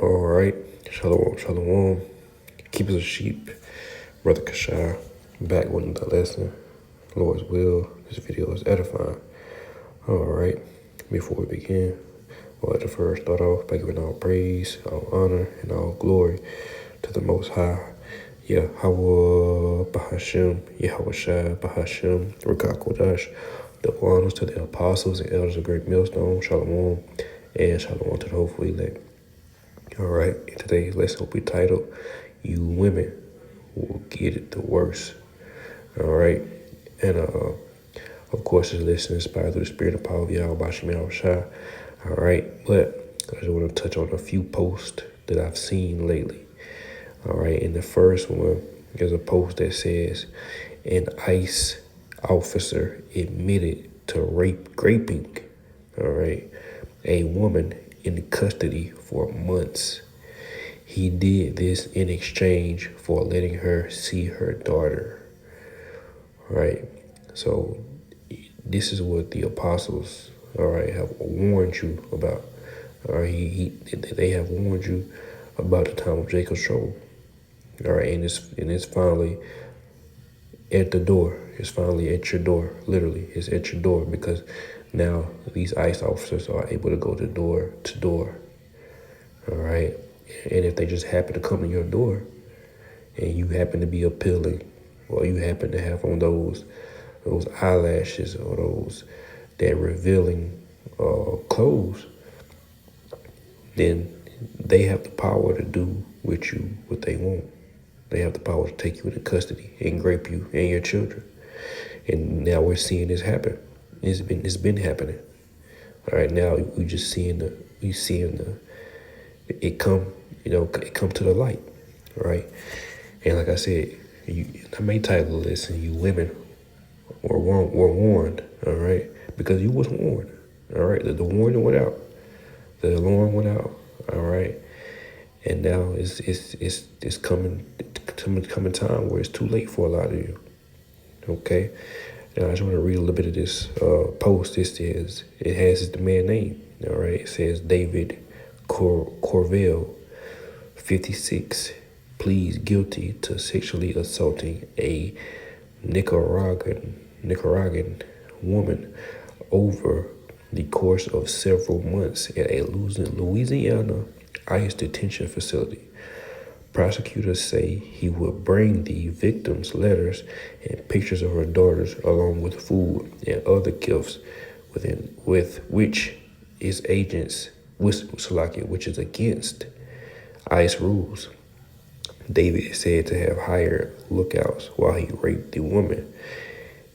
All right, shalom, shalom. Keepers of sheep, brother Kashai, back with another lesson. Lord's will. This video is edifying. All right, before we begin, I'd like to first start off by giving all praise, all honor, and all glory to the Most High. Yahweh Bahashem, Yahweh Shai Bahashem, Rakak Kodash. Double honors to the apostles and elders of Great Millstone, Shalom, and Shalom to the hopeful elect. All right, in today's lesson will be titled, You Women Will Get It the Worst. All right, and of course, this lesson is inspired through the spirit and power of Yahweh Bashim Yahushua. All right, but I just want to touch on a few posts that I've seen lately. All right, in the first one, there's a post that says, an ICE officer admitted to raping, all right, a woman in custody for months. He did this in exchange for letting her see her daughter. All right, so this is what the apostles, all right, have warned you about. All right, they have warned you about the time of Jacob's trouble. All right, and it's finally at the door. It's finally at your door. Literally, it's at your door because now these ICE officers are able to go door to door. All right, and if they just happen to come to your door, and you happen to be appealing, or you happen to have on those eyelashes or that revealing clothes, then they have the power to do with you what they want. They have the power to take you into custody and rape you and your children. And now we're seeing this happen. It's been happening. All right, now we just seeing it come, it come to the light. All right, and like I said, I may title this, and you women were warned. All right, because you was warned. All right, the warning went out, the alarm went out. All right, and now it's coming time where it's too late for a lot of you. Okay, now I just want to read a little bit of this post. It has the man name. All right, it says David Corvell, 56, pleads guilty to sexually assaulting a Nicaraguan woman over the course of several months at a Louisiana ICE detention facility. Prosecutors say he would bring the victim's letters and pictures of her daughters along with food and other gifts with which is against ICE rules. David is said to have hired lookouts while he raped the woman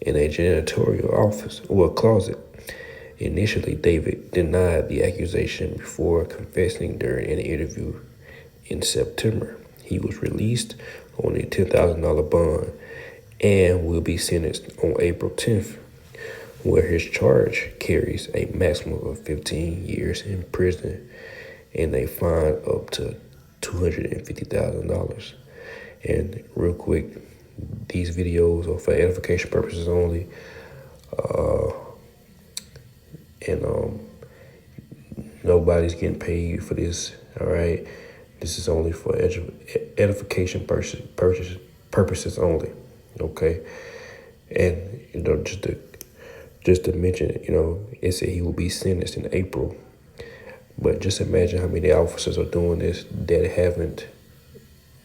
in a janitorial office or closet. Initially, David denied the accusation before confessing during an interview in September. He was released on a $10,000 bond and will be sentenced on April 10th, where his charge carries a maximum of 15 years in prison and a fine up to $250,000. And real quick, these videos are for edification purposes only. Nobody's getting paid for this. All right, this is only for edification purposes only. Okay, and just to mention, it said he will be sentenced in April. But just imagine how many officers are doing this that haven't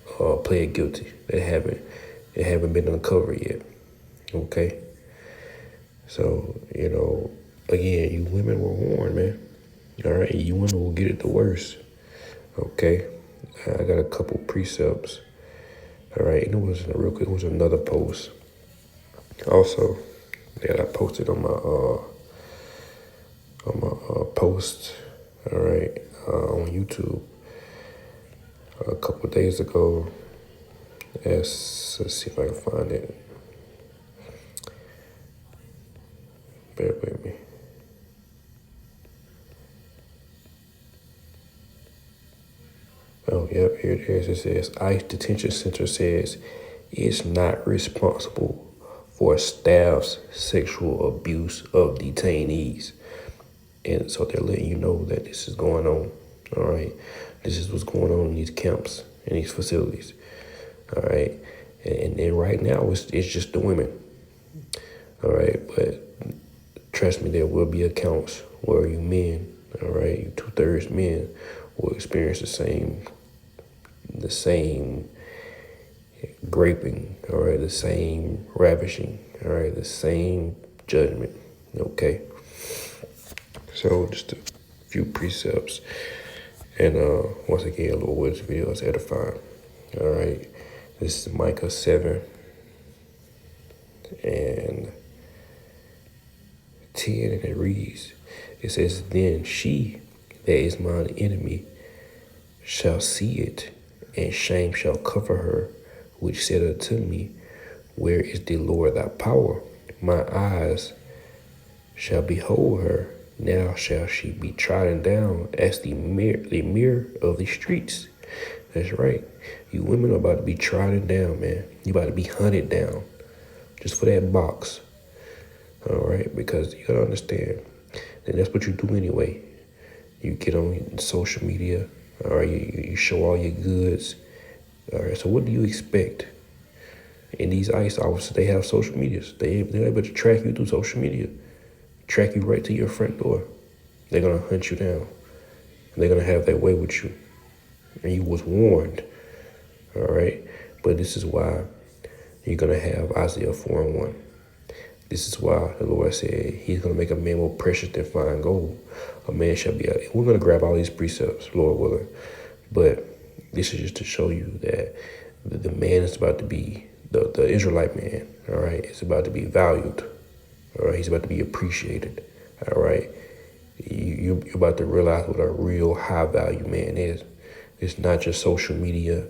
pled guilty, that haven't been uncovered yet. Okay, so again, you women were warned, man. All right, you women will get it the worst. Okay, I got a couple precepts. All right, and it was another post also that I posted on my post. All right, on YouTube a couple of days ago. Let's see if I can find it. Bear with me. Oh, yep, here it is. It says, ICE Detention Center says it's not responsible for staff's sexual abuse of detainees. And so they're letting you know that this is going on. All right. This is what's going on in these camps and these facilities. All right. And right now it's just the women. All right. But trust me, there will be accounts where you men, all right, you 2/3 men will experience the same graping, all right, the same ravishing, all right, the same judgment. Okay. So just a few precepts. And once again, Lord, this video is edifying. All right. This is Micah 7 and 10, and it reads, it says, then she that is mine enemy shall see it, and shame shall cover her, which said unto me, where is the Lord thy power? My eyes shall behold her. Now shall she be trodden down as the mirror of the streets. That's right. You women are about to be trodden down, man. You about to be hunted down just for that box. All right, because you gotta understand that that's what you do anyway. You get on social media, all right, you show all your goods. All right, so what do you expect? In these ICE officers, they have social medias. They're able to track you through social media, track you right to your front door. They're gonna hunt you down, and they're gonna have their way with you. And you was warned, all right? But this is why you're gonna have Isaiah 4:1. This is why the Lord said he's going to make a man more precious than fine gold. A man shall be out. We're going to grab all these precepts, Lord willing. But this is just to show you that the man is about to be, the Israelite man, all right, is about to be valued. All right, he's about to be appreciated. All right. You're about to realize what a real high value man is. It's not just social media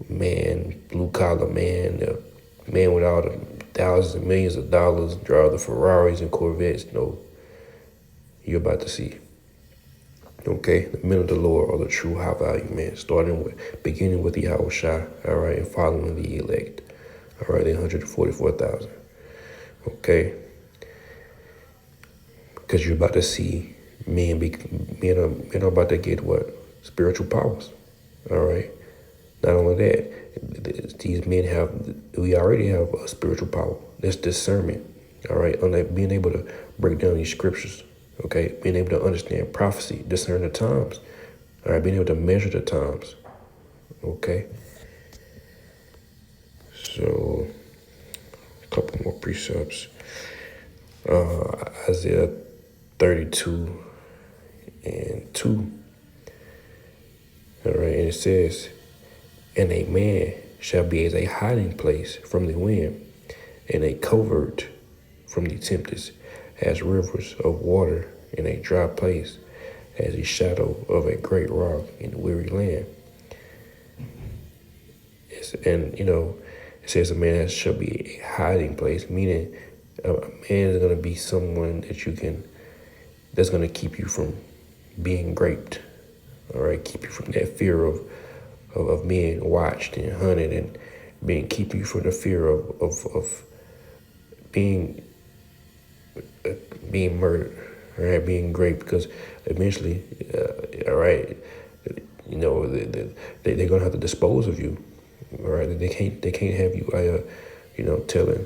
man, blue collar man, the man with all the thousands and millions of dollars, drive the Ferraris and Corvettes. No, you're about to see. Okay, the men of the Lord are the true high value men, beginning with the Yahushua, all right, and following the elect, all right, the 144,000. Okay, because you're about to see men are about to get what? Spiritual powers, all right. Not only that, these men we already have a spiritual power. That's discernment, all right? Being able to break down these scriptures, okay? Being able to understand prophecy, discern the times, all right? Being able to measure the times, okay? So, a couple more precepts. Isaiah 32 and 2, all right? And it says, and a man shall be as a hiding place from the wind, and a covert from the tempest, as rivers of water in a dry place, as a shadow of a great rock in a weary land. It says a man shall be a hiding place, meaning a man is going to be someone that's going to keep you from being raped, all right, keep you from that fear of being watched and hunted, and keep you from the fear of being murdered, all right, being raped, because eventually, all right, they're gonna have to dispose of you, all right. They can't have you, telling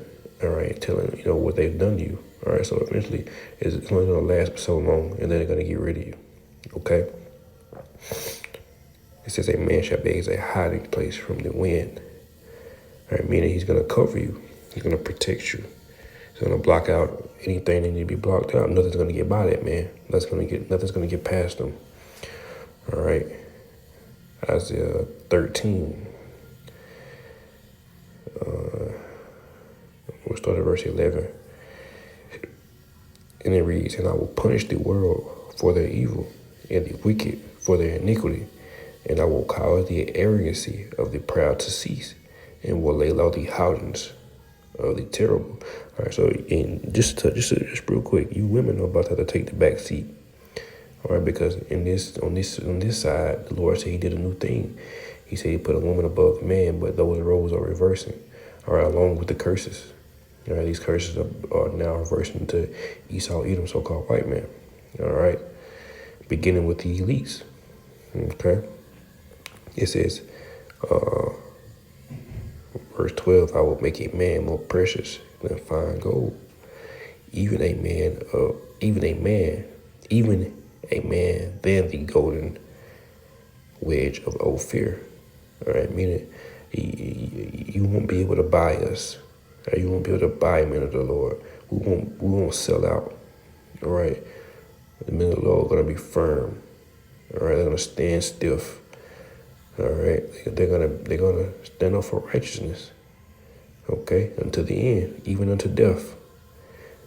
what they've done to you, all right. So eventually, it's only gonna last for so long, and then they're gonna get rid of you, okay. It says a man shall be as a hiding place from the wind. All right, meaning he's going to cover you. He's going to protect you. He's going to block out anything that need to be blocked out. Nothing's going to get by that man. Nothing's going to get past him. All right. Isaiah 13. We'll start at verse 11. And it reads, and I will punish the world for their evil, and the wicked for their iniquity. And I will cause the arrogancy of the proud to cease, and will lay low the haughtiness of the terrible. All right, so just real quick, you women are about to have to take the back seat. All right, because on this side, the Lord said he did a new thing. He said he put a woman above man, but those roles are reversing. All right, along with the curses. All right, these curses are now reversing to Esau, Edom, so-called white man. All right, beginning with the elites. Okay. It says, verse 12, I will make a man more precious than fine gold. Even a man, even a man than the golden wedge of Ophir. All right, meaning you won't be able to buy us. You won't be able to buy men of the Lord. We won't sell out. All right, the men of the Lord are gonna be firm. All right, they're gonna stand stiff. All right, they're gonna stand up for righteousness. Okay, until the end, even unto death.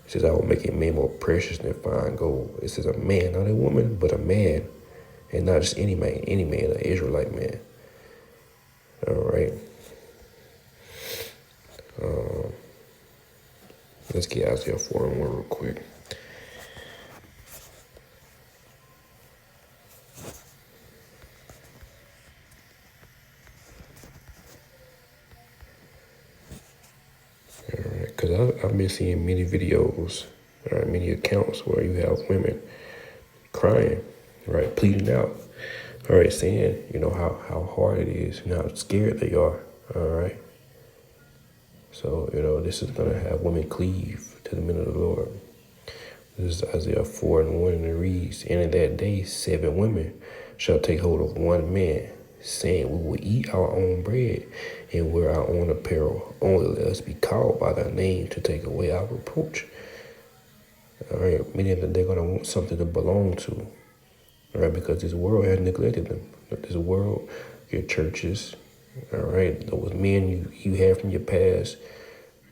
It says, I will make a man more precious than fine gold. It says a man, not a woman, but a man. And not just any man, an Israelite man. All right. Let's get Isaiah 4:1 real quick. All right, because I've been seeing many videos, all right, many accounts where you have women crying, right, pleading out, all right, saying, how hard it is, how scared they are, all right. So, this is going to have women cleave to the men of the Lord. This is Isaiah 4:1, and it reads, and in that day 7 women shall take hold of one man, saying, we will eat our own bread and wear our own apparel. Only let us be called by thy name to take away our reproach. All right, meaning that they're going to want something to belong to. All right, because this world has neglected them. This world, your churches, all right, those men you have from your past,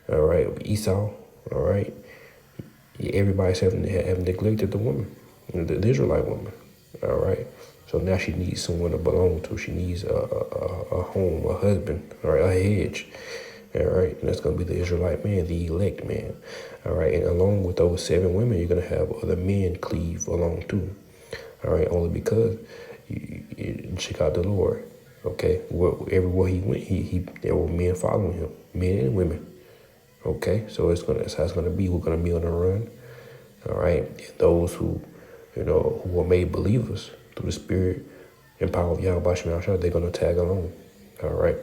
all right, Esau, all right, everybody's having neglected the woman, the Israelite woman, all right. So now she needs someone to belong to. She needs a home, a husband, all right, a hedge, all right. And that's going to be the Israelite man, the elect man, all right. And along with those 7 women, you're going to have other men cleave along too, all right, only because you check out the Lord, okay. Everywhere he went, there were men following him, men and women. Okay, so that's how it's gonna be. We're gonna be on the run. All right. And those who are made believers through the Spirit and power of Yahweh Shema Shah, they're gonna tag along. All right.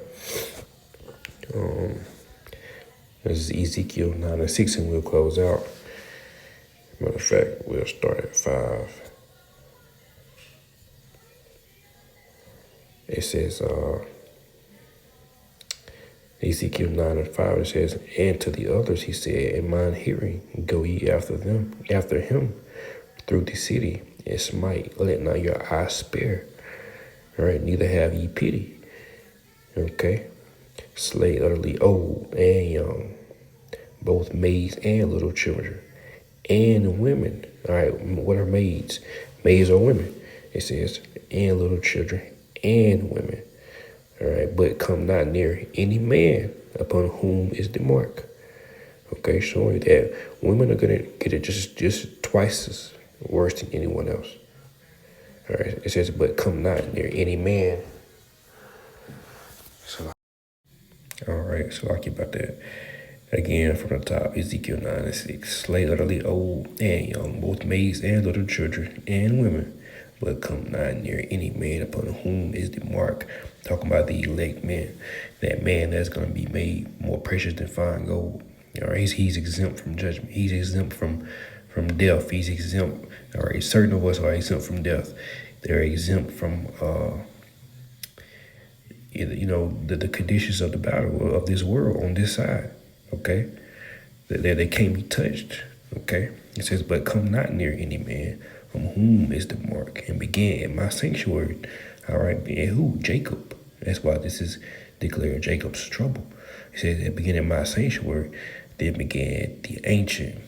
This is Ezekiel 9:6, and we'll close out. Matter of fact, we'll start at 5. It says, Ezekiel 9:5, it says, and to the others he said, in mine hearing, go ye after him through the city, and smite, let not your eyes spare. All right, neither have ye pity. Okay, slay utterly old and young, both maids and little children, and women. All right, what are maids? Maids are women. It says, and little children and women. All right, but come not near any man upon whom is the mark. Okay, showing that women are gonna get it just twice as worse than anyone else. All right, it says, but come not near any man. So, all right, so I'll keep about that. Again, from the top, Ezekiel 9:6, slay utterly old and young, both maids and little children and women, but come not near any man upon whom is the mark. Talking about the elect man, that man that's going to be made more precious than fine gold. All right, he's exempt from judgment. He's exempt from death. He's exempt. All right, certain of us are exempt from death. They're exempt from the conditions of the battle of this world on this side. Okay, they can't be touched. Okay, it says, but come not near any man from whom is the mark, and begin in my sanctuary. All right, and who? Jacob. That's why this is declared Jacob's trouble. It says, and begin in my sanctuary, then began the ancient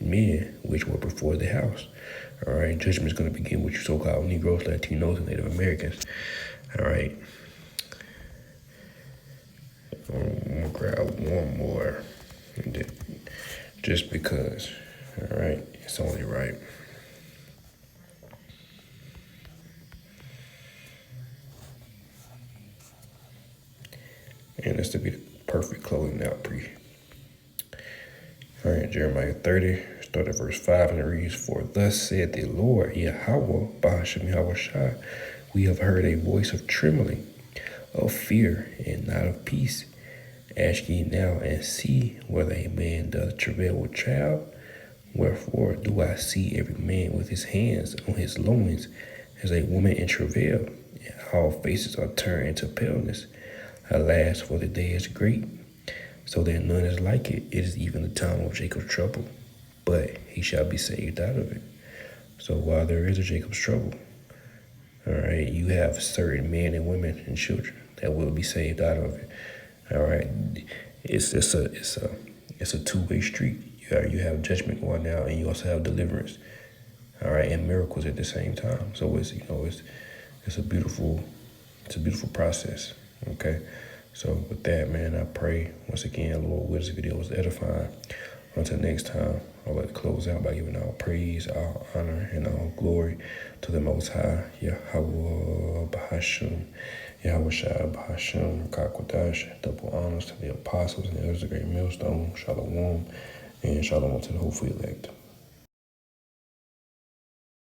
men which were before the house. All right, judgment is going to begin with you so-called Negroes, Latinos, and Native Americans. All right. I'm gonna grab one more, just because. All right, it's only right. And this to be the perfect closing out pre. All right, Jeremiah 30, start at verse 5, and it reads, for thus said the Lord, Yahweh, Bahashem Yahweh Shai, We have heard a voice of trembling, of fear, and not of peace. Ask ye now and see whether a man doth travail with child. Wherefore do I see every man with his hands on his loins as a woman in travail, and all faces are turned into paleness. Alas, for the day is great, so that none is like it. It is even the time of Jacob's trouble, but he shall be saved out of it. So while there is a Jacob's trouble, all right, you have certain men and women and children that will be saved out of it. All right, it's a two-way street. You have judgment going out, and you also have deliverance. All right, and miracles at the same time. So it's a beautiful process. Okay, so with that, man, I pray once again, Lord, this video was edifying. Until next time, I'd like to close out by giving all praise, all honor, and all glory to the Most High, Yahweh Bahasham, Yahweh Shai Bahasham, Kakwadash. Double honors to the apostles and the elders of the great millstone. Shalom, and shalom to the hopeful elect.